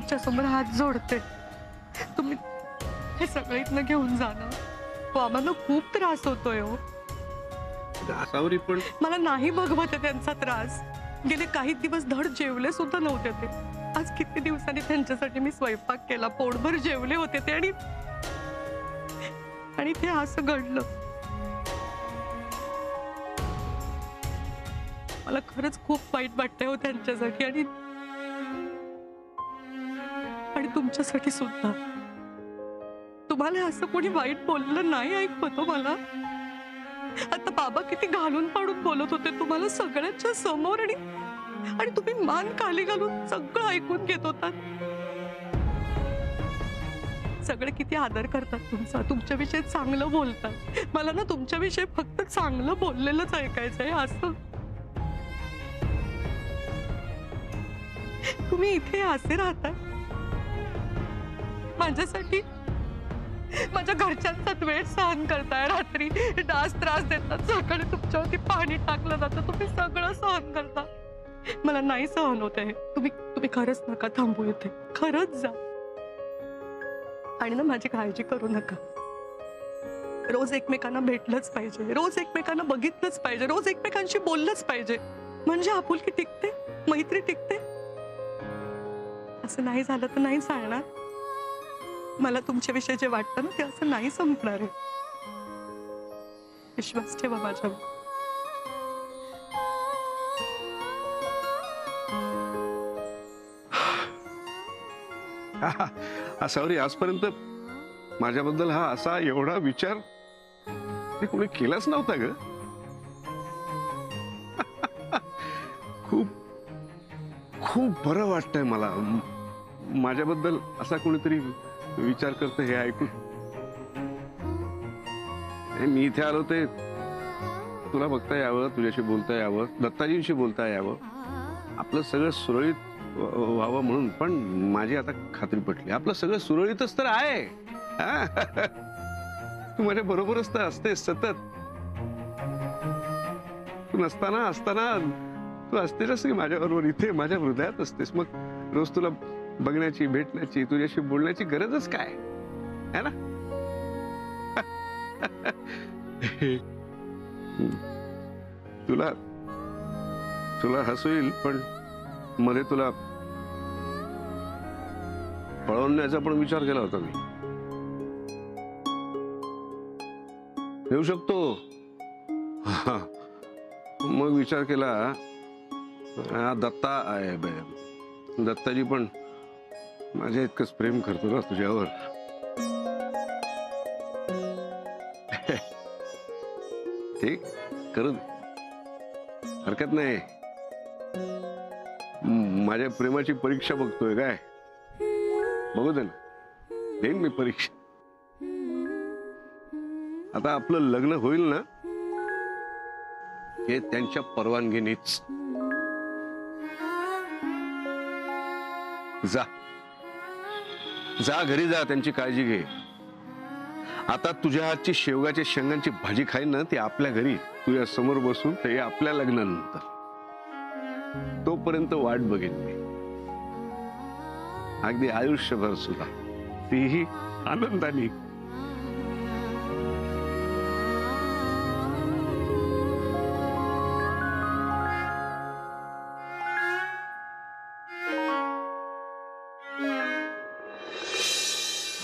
तुमच्या समोर हात जोडते, तुम्ही हे सगळं इथनं घेऊन जा ना. आम्हाला खूप त्रास होतोय हो. असावरी पण मला नाही बघवत आहे त्यांचा त्रास. गेले काही दिवस धड जेवले सुद्धा नव्हते ते. आज किती दिवसांनी त्यांच्यासाठी मी स्वयंपाक केला, पोटभर जेवले होते ते, आणि ते असं घडलं. मला खरंच खूप वाईट वाटतंय हो त्यांच्यासाठी आणि तुमच्यासाठी सुद्धा. तुम्हाला असं कोणी वाईट बोललं नाही ऐकतो मला. आता बाबा किती घालून पाडून बोलत होते तुम्हाला सगळ्यांच्या समोर, आणि तुम्ही मान खाली घालून सगळं ऐकून घेत होतात. सगळे किती आदर करतात तुमचा, तुमच्याविषयी चांगलं बोलतात. मला ना तुमच्याविषयी फक्त चांगलं बोललेलंच ऐकायचंय. असं तुम्ही इथे असे राहता माझ्यासाठी, माझ्या घरच्यांचा वेळ सहन करताय, रात्री डास त्रास देतात, सकाळी तुमच्यावरती पाणी टाकलं जातं, तुम्ही सगळं सहन करता. मला नाही सहन होत आहे. तुम्ही खरंच नका थांबू इथे, खरंच जा. आणि ना माझी काळजी करू नका. रोज एकमेकांना भेटलंच पाहिजे, रोज एकमेकांना बघितलंच पाहिजे, रोज एकमेकांशी बोललंच पाहिजे, म्हणजे आपुलकी टिकते, मैत्री टिकते. असं नाही झालं तर नाही चालणार. मला तुमच्याविषयी जे वाटतं ना ते असं नाही संपणार आहे. विश्वास ठेवा माझ्यावर. असावरी आजपर्यंत माझ्याबद्दल हा असा एवढा विचार कोणी केलाच नव्हता ग. खूप खूप बरं वाटतंय मला माझ्याबद्दल असा कोणीतरी विचार करतं हे ऐकून. मी इथे आलो ते तुला बघता यावं, तुझ्याशी बोलता यावं, दत्ताजींशी बोलता यावं, आपलं सगळं सुरळीत व्हावं म्हणून. पण माझी आता खात्री पटली, आपलं सगळं सुरळीतच तर आहे. तू माझ्या बरोबरच तर असतेस सतत. तू नसताना असताना तू असतेस की माझ्याबरोबर इथे माझ्या हृदयात असतेस. मग रोज तुला बघण्याची, भेटण्याची, तुझ्याशी बोलण्याची गरजच काय है ना. तुला तुला हसू येईल पण मध्ये तुला पळवण्याचा पण विचार केला होता मी. येऊ शकतो. मग विचार केला दत्ताजी पण माझ्या इतकंच प्रेम करतो ना तुझ्यावर. ठीक करू दे, हरकत नाही. माझ्या प्रेमाची परीक्षा बघतोय काय? बघू दे ना, देईन मी परीक्षा. आता आपलं लग्न होईल ना हे त्यांच्या परवानगीनेच. जा जा घरी जा, त्यांची काळजी घे. आता तुझ्या हातची शेवगाच्या शेंगांची भाजी खाईन ना ती आपल्या घरी तुझ्या समोर बसून, ते आपल्या लग्नानंतर. तोपर्यंत वाट बघेन मी अगदी आयुष्यभर सुद्धा, तीही आनंदाने.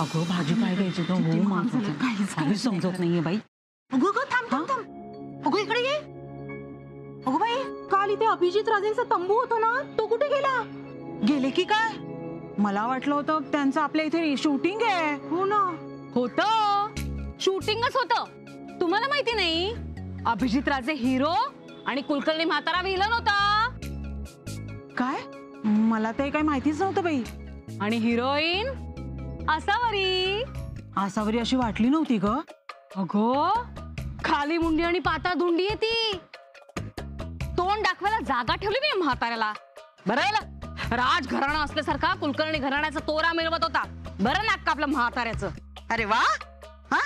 अगं भाजी काय घ्यायची तो हो माझं काही समजत नाहीये बाई. अगं अगं थांब थांब थांब, अगं इकडे ये. अगं बाई, काल इथे अभिजित राजेंचा तंबू होता ना, तो कुठे गेला? गेले की काय? मला वाटलं होतं त्यांचं आपल्या इथे शूटिंग आहे. हो ना, होतं शूटिंगच होतं. तुम्हाला माहिती नाही, अभिजित राजे हिरो आणि कुलकर्णी म्हातारा विलन होता. काय? मला ते काही माहितीच नव्हतं बाई. आणि हिरोईन आसावरी. आसावरी अशी वाटली नव्हती ग. अगो खाली मुंडी आणि पाता धुंडी आहे ती. तोंड दाखवायला जागा ठेवली नाही म्हाताऱ्याला. बरं राजघराणा असल्यासारखा कुलकर्णी घराण्याचा तोरा मिळवत होता. बरं नाक आपलं म्हाताऱ्याचं. अरे वा. हा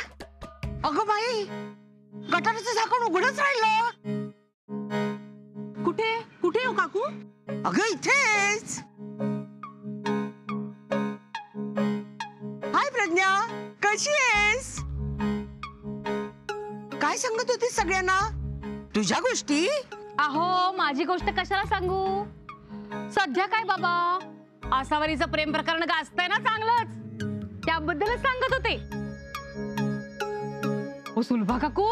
अगं बाई, गटाराचं झाकण उघडच राहिलं. कुठे कुठे हो काकू? अगं इथेच. काय सांगत होती सगळ्यांना? तुझ्या गोष्टी? अहो माझी गोष्ट कशाला सांगू? सध्या काय बाबा, आसावरीचं प्रेम प्रकरण गाजतंय ना चांगलंच, त्याबद्दलच सांगत होते. ओ सुलभा काकू,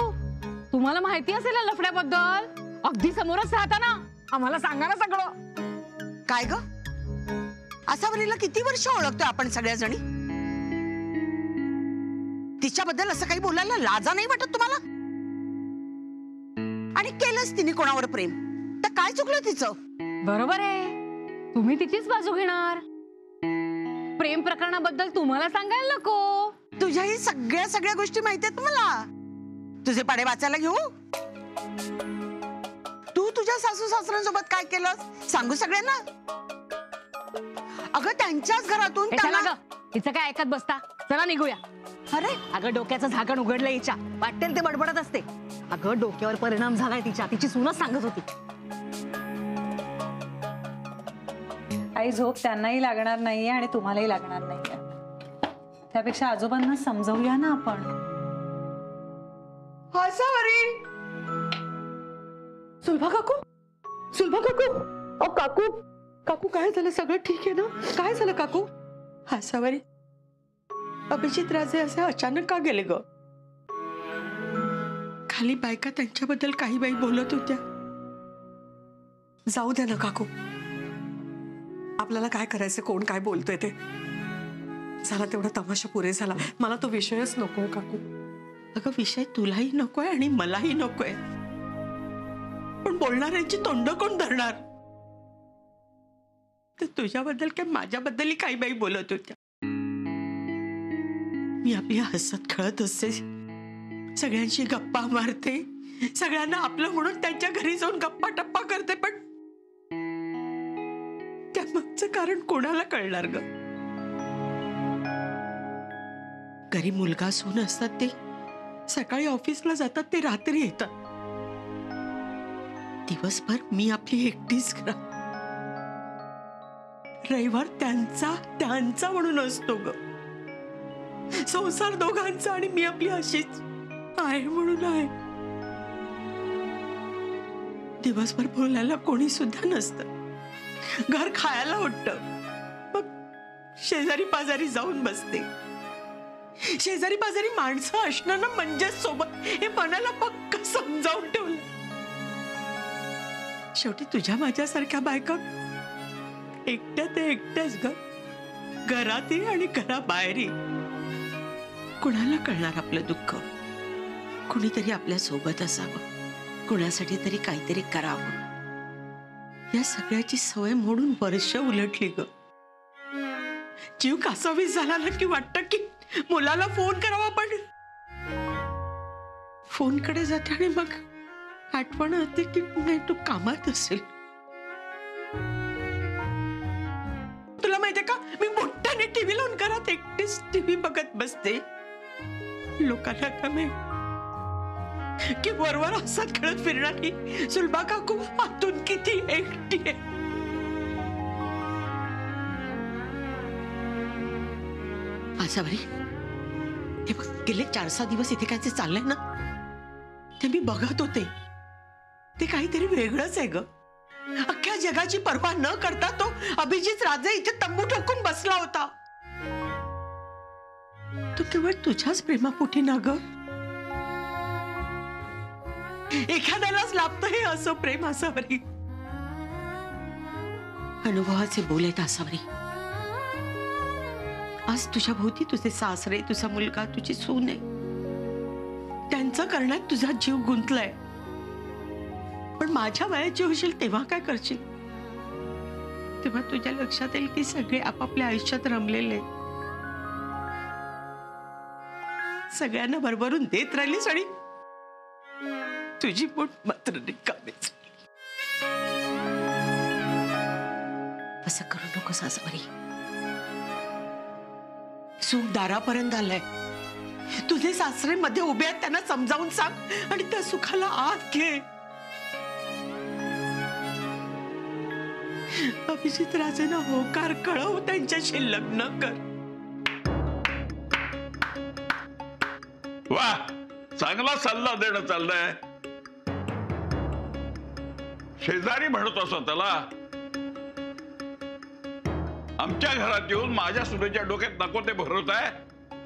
तुम्हाला माहिती असेल ना लफड्याबद्दल? अगदी समोरच राहता ना, आम्हाला सांगा ना सगळं. काय ग, आसावरीला किती वर्ष ओळखतोय आपण सगळ्या जणी? तिच्याबद्दल असं काही बोलायला लाजा नाही वाटत तुम्हाला? आणि केलंच तिने कोणावर प्रेम, तर काय चुकलं तिचं? बरोबर आहे, तुम्ही तिचीच बाजू घेणार. प्रेम प्रकरणाबद्दल तुम्हाला सांगायला नको. तुझ्याही सगळ्या गोष्टी माहिती आहेत मला. तुझे पाडे वाचायला घेऊ? तू तुझ्या सासू सासऱ्यांसोबत काय केलंस सांगू सगळ्यांना? अगं त्यांच्याच घरातून हे चला गं, हिचं काय ऐकत बसता, चला निघूया. अरे अगं डोक्याचं झाकण उघडलं हिच्या, वाटेल ते बडबडत असते. अगं डोक्यावर परिणाम झालाय तिच्या, तिची सूनच सांगत होती. आई झोप त्यांनाही लागणार नाहीये आणि तुम्हालाही लागणार नाहीये. त्यापेक्षा आजोबांना समजवूया ना आपण. आसावरी, सुलभा काकू, सुलभा काकू, अहो काकू, काकू काय झालं? सगळं ठीक आहे ना? काय झालं काकू? आसावरी, अभिजित राजे असे अचानक का गेले ग? खाली बायका त्यांच्याबद्दल काही बाई बोलत होत्या. जाऊ द्या ना काकू, आपल्याला काय करायचं, कोण काय बोलतोय ते. झाला तेवढा तमाशा पुरे झाला, मला तो विषयच नकोय काकू. अगं विषय तुलाही नकोय आणि मलाही नकोय, पण बोलणाऱ्यांची तोंड कोण धरणार? तर तुझ्याबद्दल काय माझ्याबद्दलही काही बाई बोलत होत्या. मी आपली हसत खेळत असते, सगळ्यांशी गप्पा मारते, सगळ्यांना आपलं म्हणून त्यांच्या घरी जाऊन गप्पा टप्पा करते, पण त्यामागचं कारण कोणाला कळणार ग? घरी मुलगा सून असतात, ते सकाळी ऑफिसला जातात, ते रात्री येतात. दिवसभर मी आपली एकटीच घरात. रविवार त्यांचा म्हणून असतो ग. संसार दोघांचा आणि मी आपली अशीच आहे म्हणून आहे. दिवसभर बोलायला कोणी सुद्धा नसतं, घर खायला उठतं, मग शेजारी पाजारी जाऊन बसते. शेजारी पाजारी माणसं असणं ना म्हणजे सोबत, हे मनाला पक्क समजावून ठेवलं. शेवटी तुझ्या माझ्यासारख्या बायका एकट्या ते एकट्याच ग, घरातही आणि घराबाहेरही. कुणाला कळणार आपलं दुःख? कुणीतरी आपल्या सोबत असावं, कुणासाठी तरी काहीतरी करावं. या सगळ्याची सवय मोडून वर्ष उलटली ग. जीव कासावीस झाला ना की वाटतं की मुलाला फोन करावा, पण फोन कडे जाते आणि मग आठवण होते की नाही तू कामात असेल. तुला माहितीये का, मी मोठ्याने टीव्ही लावून घरात एकटीच टीव्ही बघत बसते. लोकांना कमी की वरवर हसत खेळत फिरणारी सुलभा काकू आतून किती एकटी आहे. आसावरी, हे बघ, गेले 4-6 दिवस इथे काय चाललंय ना, ते मी बघत होते. ते काहीतरी वेगळंच आहे ग. अख्ख्या जगाची पर्वा न करता तो अभिजित राजे इथे तंबू ठोकून बसला होता. तो केवळ तुझ्याच प्रेमापोटी ना ग. एखाद्यालाच लाभतं हे असं प्रेम. आसावरी, अनुभवाचे बोल आहेत आसावरी. आज तुझ्या भोवती तुझे सासरे, तुझा मुलगा, तुझी सून आहे. त्यांचं करण्यात तुझा जीव गुंतलाय, पण माझ्या वयाची होशील तेव्हा काय करशील? तेव्हा तुझ्या लक्षात येईल की सगळे आपापल्या आयुष्यात रमलेले. सगळ्यांना भरभरून देत राहिलीस आणि तुझी पोट मात्र रिकामीच. असं करू नकोस आसावरी. सुख दारापर्यंत आलंय. तुझे सासरे मध्ये उभे आहेत, त्यांना समजावून सांग आणि त्या सुखाला आत घे. अभिजित राजेंना होकार कळव, त्यांच्याशी लग्न कर. वा, चांगला सल्ला देणं चाललंय. शेजारी म्हणतो स्वतःला, आमच्या घरात येऊन माझ्या सुनेच्या डोक्यात नको ते भरवताय.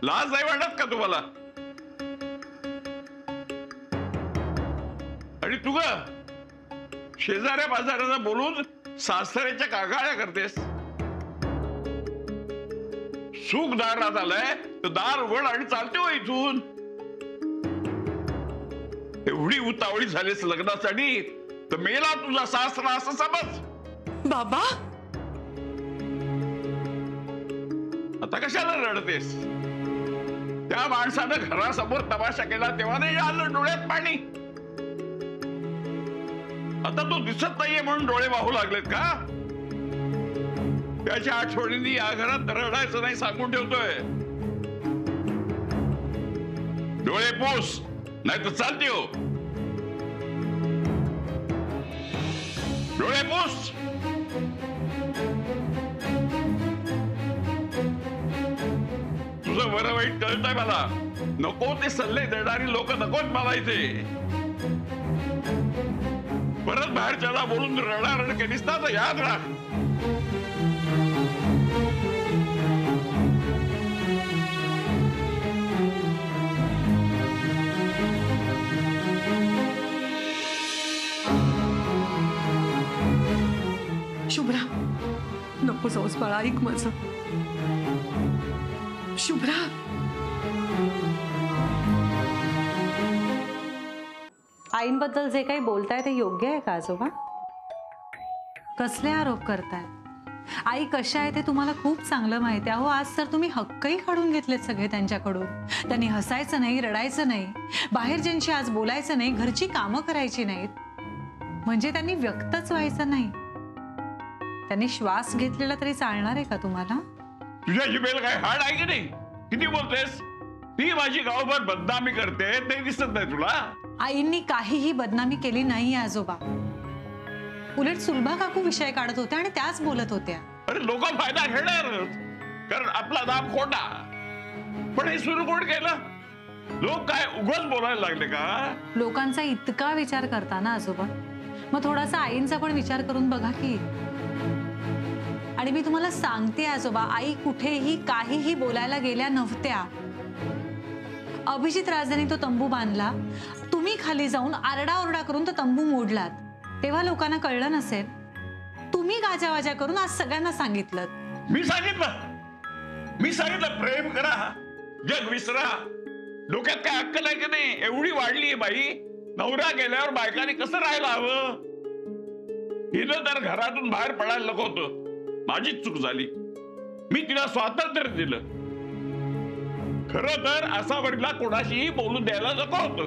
लाज नाही वाटत का तुम्हाला? आणि तू ग शेजाऱ्या बाजाऱ्यांना बोलून सासऱ्याच्या कागाळ्या करतेस. सुख दारात आलंय तर दार उघड आणि चालते हो इथून. एवढी उतावळी झालीस लग्नासाठी तर मेला तुझा सासरा असं समज. बाबा, आता कशाला रडतेस? त्या माणसानं घरासमोर तमाशा केला तेव्हा नाही आलं डोळ्यात पाणी. आता तो दिसत नाहीये म्हणून डोळे वाहू लागलेत का? त्याच्या आठवणींनी या घरात रडायचं नाही सांगून ठेवतोय. डोळे पोस नाही तर चालते हो. डोळे पोस. तुझं बरं वाईट कळतंय मला. नको ते सल्ले देणारी लोक नकोच मला इथे. परत बाहेरच्याला बोलून रडारड केलीस ना तर याद राख. शुभ्रा, नको जाऊस बाळा, ऐक माझं. शुभ्रा, आईंबद्दल जे काही बोलताय ते योग्य आहे का आजोबा? कसले आरोप करताय? आई कशा आहे ते तुम्हाला खूप चांगलं माहिती आहे. अहो, आज तर तुम्ही हक्कही काढून घेतलेत सगळे त्यांच्याकडून. त्यांनी हसायचं नाही, रडायचं नाही, बाहेर ज्यांशी आज बोलायचं नाही, घरची कामं करायची नाहीत, म्हणजे त्यांनी व्यक्तच व्हायचं नाही. त्यांनी श्वास घेतलेला तरी चालणार आहे का तुम्हाला? तुझ्या जिभेला काय हाड आहे की नाही? किती बोलतेस? ती माझी गावभर बदनामी करते ते दिसत नाही तुला? आईंनी काहीही बदनामी केली नाही आजोबा. उलट सुलभा काकू विषय काढत होत्या आणि त्याच बोलत होत्या. अरे लोक फायदा घेणार कारण आपला दाब खोटा. पण हे सुरू कोण केलं? लोक काय उगाच बोलायला लागले का? लोकांचा इतका विचार करता ना आजोबा, मग थोडासा आईंचा पण विचार करून बघा की. आणि मी तुम्हाला सांगते आजोबा, आई कुठेही काहीही बोलायला गेल्या नव्हत्या. अभिजित राजाने तो तंबू बांधला, तुम्ही खाली जाऊन आरडाओरडा करून तो तंबू मोडलात, तेव्हा लोकांना कळलं नसेल. तुम्ही गाजावाजा करून आज सगळ्यांना सांगितलं. मी सांगितलं प्रेम करा, जग विसरा. डोक्यात काय अक्कल आहे की नाही? एवढी वाढली बाई. नवरा गेल्यावर बायकाने कसं राहायला हवं? हिनं तर घरातून बाहेर पडायला नको होतं. माझीच चूक झाली. मी तिला स्वातंत्र्य दिलं. खरं तर असा वडिला कोणाशीही बोलून द्यायला नको होतं.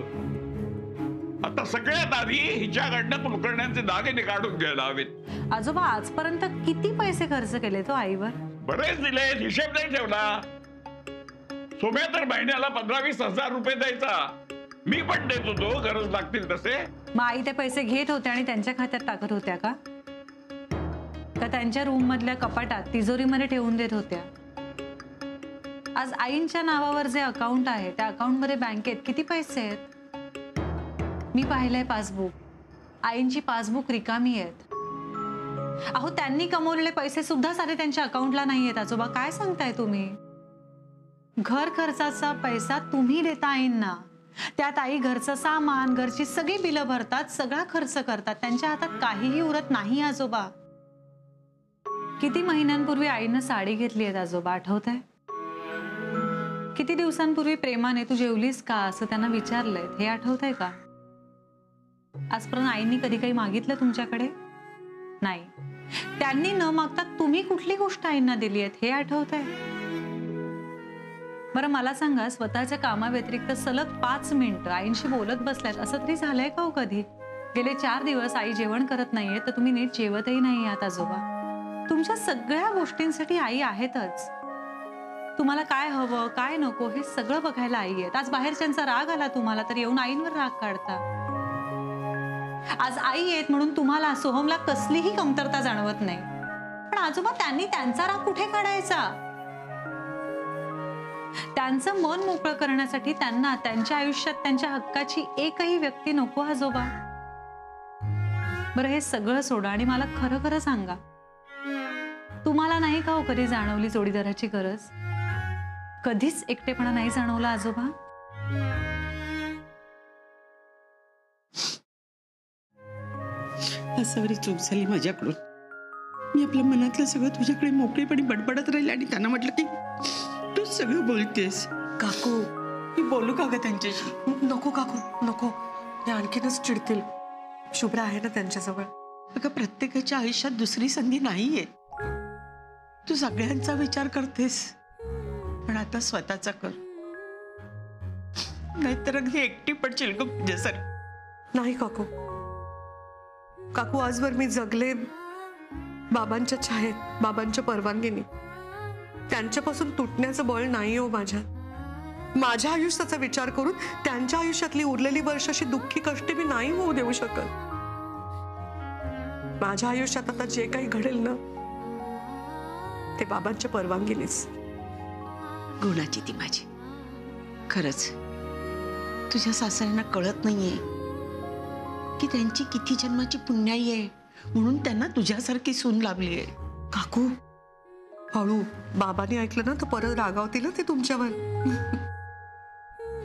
आता सगळ्यात आधी हिच्याकडनं कुलकर्ण्यांचे दागिने काढून घ्यायला हवेत. आजोबा, आजपर्यंत किती पैसे खर्च केले तो आईवर? बरेच दिले, हिशेब नाही ठेवला. सोम्या तर महिन्याला 15-20 हजार रुपये द्यायचा. मी पण देत होतो गरज लागतील तसे. मग आई ते पैसे घेत होत्या आणि त्यांच्या खात्यात टाकत होत्या का? का त्यांच्या रूम मधल्या कपाटात तिजोरीमध्ये ठेवून देत होत्या? आज आईंच्या नावावर जे अकाउंट आहे त्या अकाउंटमध्ये बँकेत किती पैसे आहेत? मी पाहिलंय पासबुक. आईंची पासबुक रिकामी आहेत. अहो, त्यांनी कमवलेले पैसे सुद्धा सारे त्यांच्या अकाउंटला नाही आहेत आजोबा. काय सांगताय तुम्ही? घर खर्चाचा पैसा तुम्ही देता आईंना. त्यात आई घरचं सामान, घरची सगळी बिलं भरतात, सगळा खर्च करतात. त्यांच्या हातात काहीही उरत नाही आजोबा. किती महिन्यांपूर्वी आईनं साडी घेतली आहे आजोबा, आठवतंय? किती दिवसांपूर्वी प्रेमाने तू जेवलीस का असं त्यांना विचारलंय, हे आठवतंय का? आजपर्यंत आईंनी कधी काही मागितलं तुमच्याकडे? नाही. त्यांनी न मागता तुम्ही कुठली गोष्ट आईंना दिली आहे हे आठवतंय? बरं मला सांगा, स्वतःच्या कामाव्यतिरिक्त सलग 5 मिनिटं आईंशी बोलत बसल्यात असं तरी झालंय का हो कधी? गेले 4 दिवस आई जेवण करत नाहीये तर तुम्ही नीट जेवतही नाही आहात आजोबा. तुमच्या सगळ्या गोष्टींसाठी आई आहेतच. तुम्हाला काय हवं काय नको हे सगळं बघायला आई आहेत. आज बाहेरच्यांचा राग आला तुम्हाला तर येऊन आईंवर राग काढता. आज आई आहेत म्हणून तुम्हाला सोहमला कसलीही कमतरता जाणवत नाही. पण आजोबा, त्यांनी त्यांचा राग कुठे काढायचा? त्यांचं मन मोकळं करण्यासाठी त्यांना त्यांच्या आयुष्यात त्यांच्या हक्काची एकही व्यक्ती नको आजोबा. बरं हे सगळं सोडा आणि मला खरं खरं सांगा, तुम्हाला नाही का हो कधी जाणवली जोडीदाराची गरज? कधीच एकटेपणा नाही जाणवला आजोबा? असावरी चूक झाली माझ्याकडून. मी आपल्या मनातलं सगळं तुझ्याकडे मोकळेपणे बडबडत राहिले आणि त्यांना म्हटलं की तू सगळं बोलतेस. काकू, मी बोलू का ग त्यांच्याशी? नको काकू नको, ते आणखीनच चिडतील. शुभ्रा आहे ना त्यांच्याजवळ. अगं प्रत्येकाच्या आयुष्यात दुसरी संधी नाहीये. तू सगळ्यांचा विचार करतेस, पण आता स्वतःचा कर, नाहीतर अगदी एकटी पडशील ग तुझ्यासारखी. नाही काकू, काकू आजवर मी जगले बाबांच्या छायेत, बाबांच्या परवानगीने. त्यांच्यापासून तुटण्याचं बळ नाही हो माझ्यात. माझ्या आयुष्याचा विचार करून त्यांच्या आयुष्यातली उरलेली वर्ष अशी दुःखी कष्टी मी नाही होऊ देऊ शकत. माझ्या आयुष्यात आता जे काही घडेल ना ते बाबांच्या परवानगीनेच. गुणाची ती माझी. खरंच तुझ्या सासऱ्यांना कळत नाहीये की त्यांची किती जन्माची पुण्याई आहे म्हणून त्यांना तुझ्यासारखी सून लाभली आहे. काकू हळू, बाबांनी ऐकलं ना तर परत रागावतील ते तुमच्यावर.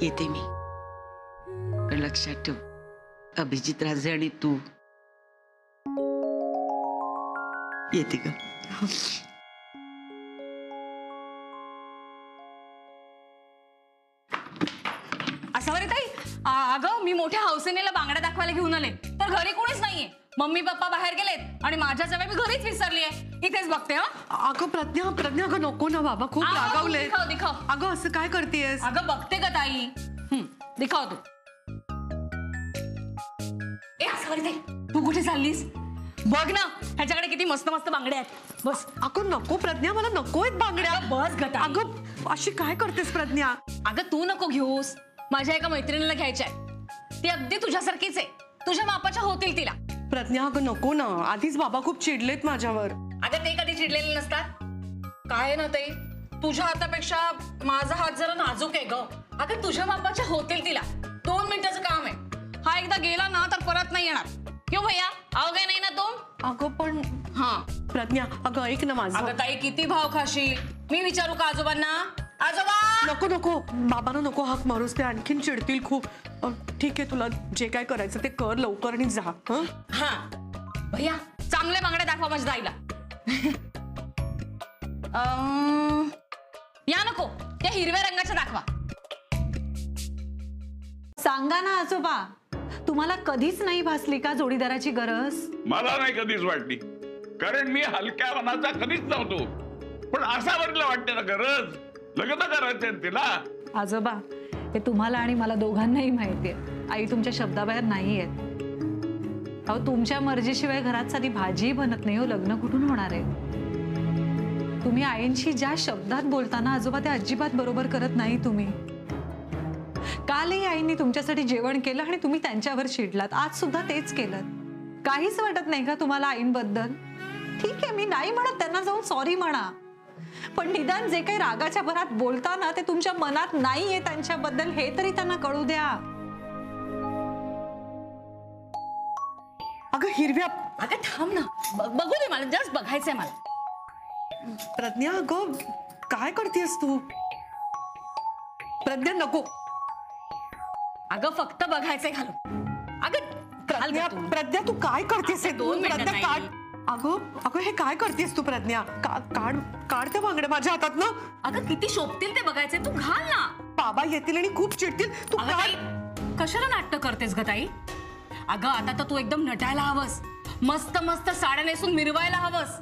येते मी, पण लक्षात ठेव अभिजित राजे आणि तू. येते ग. असावरी ताई, अगं मी मोठ्या हौसेनेला बांगड्या दाखवायला घेऊन आले तर घरी कोणीच नाहीये. मम्मी पप्पा बाहेर गेलेत आणि माझ्या जवळ मी घरीच विसरलीये. इथेच बघते. हा अगं प्रज्ञा अगं नको ना, बाबा खूप रागावले. दिखाव. अगं असं काय करतेयस? अगं बघते का ताई? दिखाव तू. ए असावरी ताई, तू कुठे चाललीस? बघ ना ह्याच्याकडे किती मस्त मस्त बांगड्या आहेत. बस. अगं नको प्रज्ञा, मला नकोयत बांगड्या. अगं बस ग ताई. अगं अशी काय करतेस प्रज्ञा? अगं तू नको घेऊस, माझ्या एका मैत्रिणीला घ्यायच्या आहे. ती अगदी तुझ्यासारखीच आहे, तुझ्या मापाच्या होतील तिला. प्रज्ञा अगं नको ना, आधीच बाबा खूप चिडलेत माझ्यावर. अगं ते कधी चिडलेले नसतात. काय ना ते, तुझ्या हातापेक्षा माझा हात जरा नाजूक आहे ग. अगं तुझ्या मापाच्या होतील तिला. 2 मिनिटाचं काम आहे. हा एकदा गेला ना तर परत नाही येणार. क्यों भैया, आओगे नाही ना तुम? अगं पण हा प्रज्ञा अगं ऐक ना माझं. अगं ताई किती भाव खाशील? मी विचारू का आजोबांना? आजोबा नको नको, बाबांना नको हाक मारूस, ते आणखीन चिडतील खूप. ठीक आहे, तुला जे काय करायचं ते कर लवकर आणि जा. हा भैया चांगल्या बांगड्या दाखवा माझ्या ताईला. या नको, त्या हिरव्या रंगाच्या दाखवा. सांगा ना आजोबा, तुम्हाला कधीच नाही भासली का जोडीदाराची गरज? मला नाही कधीच वाटली, कारण मी हलक्या मनाचा कधीच नव्हतो. पण असावरीला वाटते ना गरज, लग्न करायचंय तिला. आजोबा हे तुम्हाला आणि मला दोघांनाही माहितीये, आई तुमच्या शब्दाबाहेर नाहीये. अहो तुमच्या मर्जीशिवाय घरात साधी भाजी बनत नाही हो. लग्न कुठून होणार आहे? तुम्ही आईंशी ज्या शब्दात बोलताना आजोबा ते अजिबात बरोबर करत नाही तुम्ही. कालही आईंनी तुमच्यासाठी जेवण केलं आणि तुम्ही त्यांच्यावर चिडलात. आज सुद्धा तेच केलं. काहीच वाटत नाही का तुम्हाला आईंबद्दल? ठीक आहे, मी नाही म्हणत त्यांना जाऊन सॉरी म्हणा, पण निदान जे काही रागाच्या भरात बोलताना ते तुमच्या मनात नाहीये त्यांच्याबद्दल हे तरी त्यांना कळू द्या. अगं हिरव्या. अगं थांब ना, बघू दे मला, जस्ट बघायचंय मला. प्रज्ञा अगं काय करतेस तू? प्रज्ञा नको. अगं फक्त बघायचंय घालून. अगं प्रज्ञा प्रज्ञा तू काय करतेस हे? 2 मिनिटं प्रज्ञा ताई. काढ. अगं हे काय करतेस तू प्रज्ञा? काढ काढ त्या बांगड्या माझ्या हातात ना. अगं किती शोभतील ते बघायचंय, तू घाल ना. बाबा येतील आणि खूप चिडतील. तू अगं काढ. ताई, कशाला नाट्य करतेस ग ताई? अगं आता तर तू एकदम नटायला हवस, मस्त मस्त साड्या नेसून मिरवायला हवस.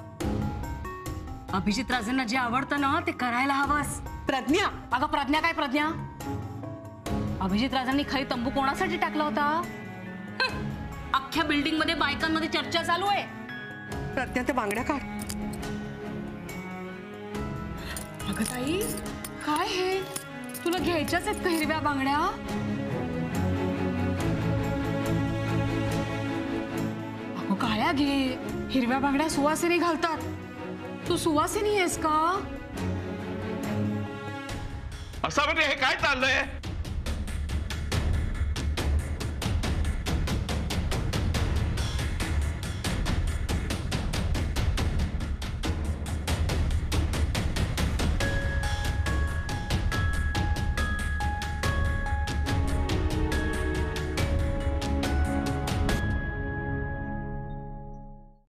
अभिजित राजेंना जे आवडतं ना ते करायला हवस. प्रज्ञा अगं प्रज्ञा काय प्रज्ञा? अभिजित राजांनी खरी तंबू कोणासाठी टाकला होता? अख्ख्या बिल्डिंग मध्ये बायकांमध्ये चर्चा चालू आहे. प्रज्ञा त्या बांगड्या काढ. अगं ताई काय हे, तुला घ्यायच्याच आहेत का हिरव्या बांगड्या? अगं काळ्या घे, हिरव्या बांगड्या सुवासिनी घालतात. तू सुवासिनी आहेस का? असं म्हणजे हे काय चाललंय?